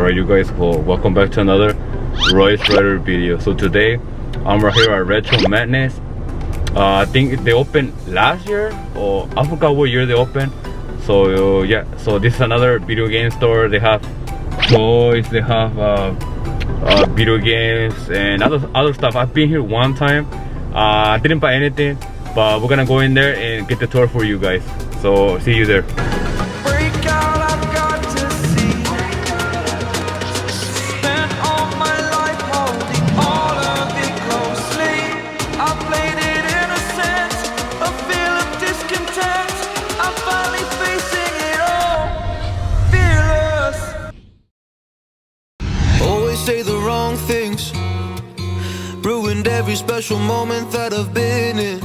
Alright you guys, welcome back to another Royce Rider video. So today I'm right here at Retro Madness. I think they opened last year, or I forgot what year they opened. So yeah, so this is another video game store. They have toys, they have video games and other stuff. I've been here one time. I didn't buy anything, but we're gonna go in there and get the tour for you guys. So see you there. Say the wrong things, ruined every special moment that I've been in.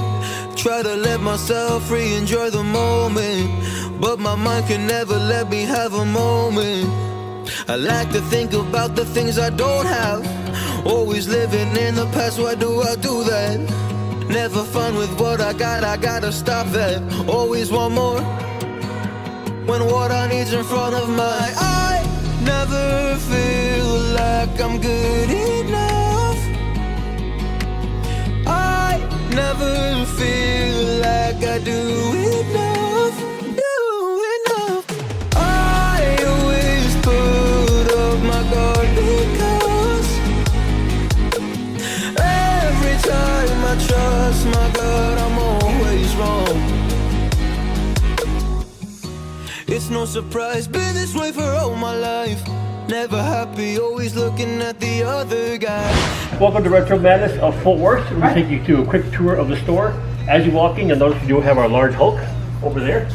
Try to let myself free, enjoy the moment, but my mind can never let me have a moment. I like to think about the things I don't have, always living in the past. Why do I do that? Never fun with what I gotta stop that. Always want more when what I need's in front of my eyes. Never feel like I'm good enough. I never feel like I do enough. I always put up my guard because every time I trust my gut, I'm always wrong. It's no surprise, been this way for all my life. Never happy, always looking at the other guy. Welcome to Retro Madness of Fort Worth. We're going to take you to a quick tour of the store. As you walk in, you'll notice we do have our large Hulk over there.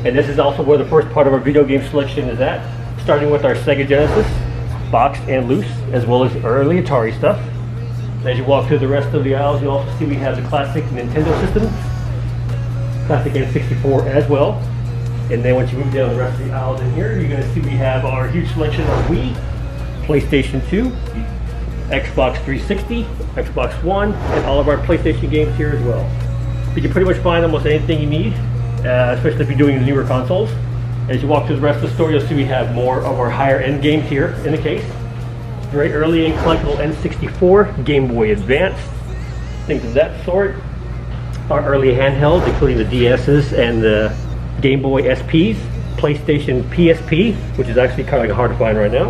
And this is also where the first part of our video game selection is at. Starting with our Sega Genesis, boxed and loose, as well as early Atari stuff. As you walk through the rest of the aisles, you'll also see we have the classic Nintendo system, classic N64 as well. And then once you move down the rest of the aisles in here, you're going to see we have our huge selection of Wii, PlayStation 2, Xbox 360, Xbox One, and all of our PlayStation games here as well. You can pretty much find almost anything you need, especially if you're doing the newer consoles. As you walk through the rest of the store, you'll see we have more of our higher end games here in the case. Very early and collectible N64, Game Boy Advance, things of that sort. Our early handhelds, including the DS's and the Game Boy SPs, PlayStation PSP, which is actually kind of hard to find right now.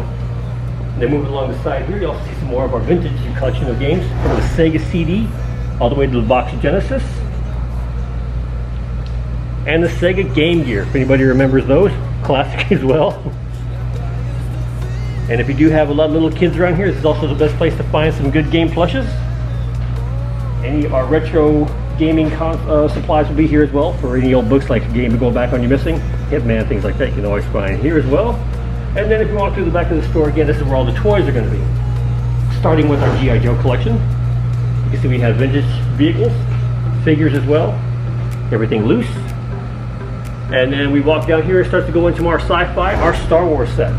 And then moving along the side here, you also see some more of our vintage collection of games from the Sega CD all the way to the box Genesis and the Sega Game Gear, if anybody remembers those, classic as well. And if you do have a lot of little kids around here, this is also the best place to find some good game plushes. Any of our retro gaming supplies will be here as well for any old books like Game to Go Back on Your Missing, Hitman, things like that. You can always find here as well. And then if you walk through the back of the store, again, this is where all the toys are going to be. Starting with our G.I. Joe collection. You can see we have vintage vehicles, figures as well, everything loose. And then we walk down here, it starts to go into our sci-fi, our Star Wars set.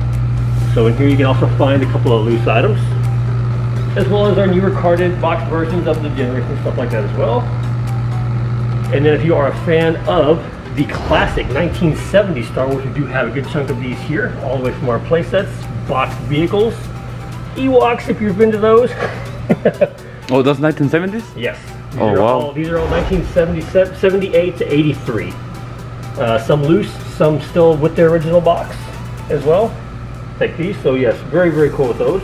So in here you can also find a couple of loose items, as well as our newer carded box versions of the Generation, stuff like that as well. And then if you are a fan of the classic 1970 Star Wars, we do have a good chunk of these here, all the way from our play sets, boxed vehicles, Ewoks if you've been to those. Oh, those 1970s? Yes. These are all 1978 to 83. Some loose, some still with their original box as well. Like these, so yes, very, very cool with those.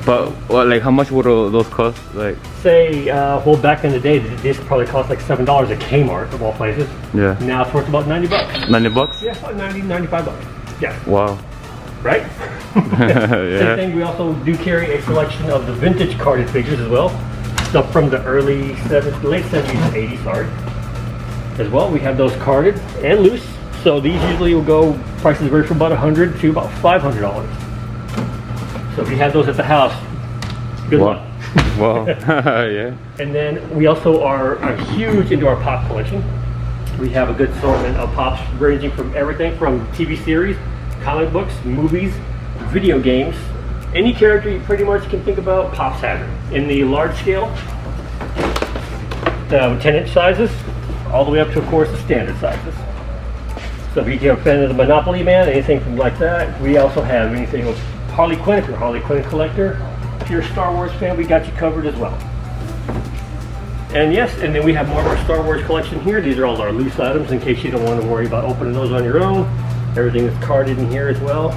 But what, like, how much would those cost? Like, say, well, back in the day, this probably cost like $7 at Kmart of all places. Yeah. Now it's worth about $90. 90 bucks? Yeah, about 90, 95 bucks. Yeah. Wow. Right? Yeah. Same thing. We also do carry a selection of the vintage carded figures as well. Stuff from the late 70s and 80s, sorry. As well, we have those carded and loose. So these usually will go, prices vary from about $100 to about $500. So if you have those at the house, good luck. Wow. Yeah. And then we also are huge into our pop collection. We have a good assortment of pops ranging from everything from TV series, comic books, movies, video games. Any character you pretty much can think about, Pops has it. In the large scale, 10-inch sizes, all the way up to, of course, the standard sizes. So if you're a fan of the Monopoly Man, anything from like that, we also have anything with Harley Quinn. If you're a Harley Quinn collector, if you're a Star Wars fan, we got you covered as well. And yes, and then we have more of our Star Wars collection here. These are all our loose items in case you don't want to worry about opening those on your own. Everything is carded in here as well.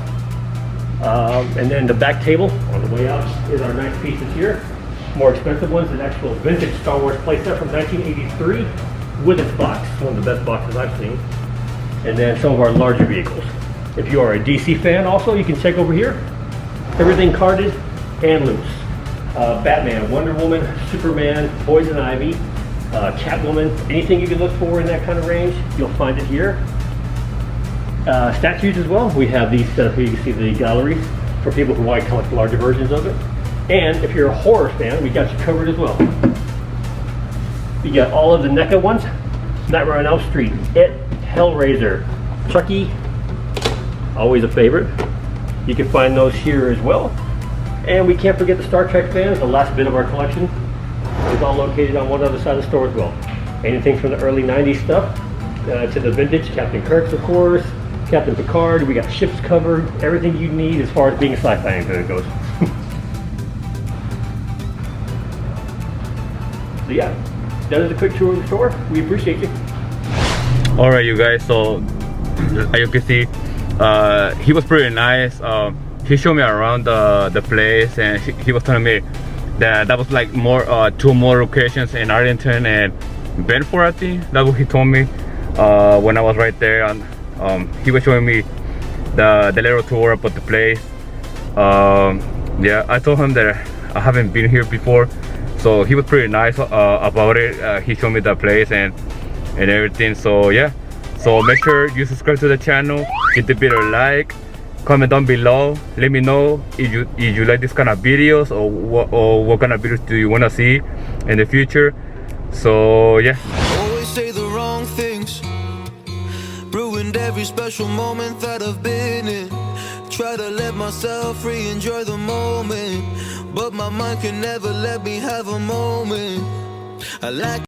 And then the back table on the way out is our nice pieces here. More expensive ones, an actual vintage Star Wars playset from 1983 with its box, one of the best boxes I've seen. And then some of our larger vehicles. If you are a DC fan also, you can check over here. Everything carded and loose. Batman, Wonder Woman, Superman, Poison Ivy, Catwoman, anything you can look for in that kind of range, you'll find it here. Statues as well. We have these here. You can see the galleries for people who want to collect larger versions of it. And if you're a horror fan, we got you covered as well. You got all of the NECA ones. Nightmare on Elm Street, It, Hellraiser, Chucky, always a favorite. You can find those here as well. And we can't forget the Star Trek fans, the last bit of our collection is all located on one other side of the store as well. Anything from the early 90s stuff to the vintage Captain Kirk's, of course, Captain Picard. We got ships covered, everything you need as far as being a sci-fi fan goes. So yeah, that is a quick tour of the store. We appreciate you. All right, you guys. So as you can see, he was pretty nice. He showed me around the place, and he was telling me that was like two more locations in Arlington and Bedford. I think that's what he told me when I was right there. And he was showing me the little tour about the place. Yeah, I told him that I haven't been here before, so he was pretty nice about it. He showed me the place and everything. So yeah, so make sure you subscribe to the channel, give the video a like, comment down below, let me know if you like this kind of videos or what kind of videos do you want to see in the future. So yeah, Always say the wrong things, ruined every special moment that I've been in. Try to let myself free, enjoy the moment, but my mind can never let me have a moment. I like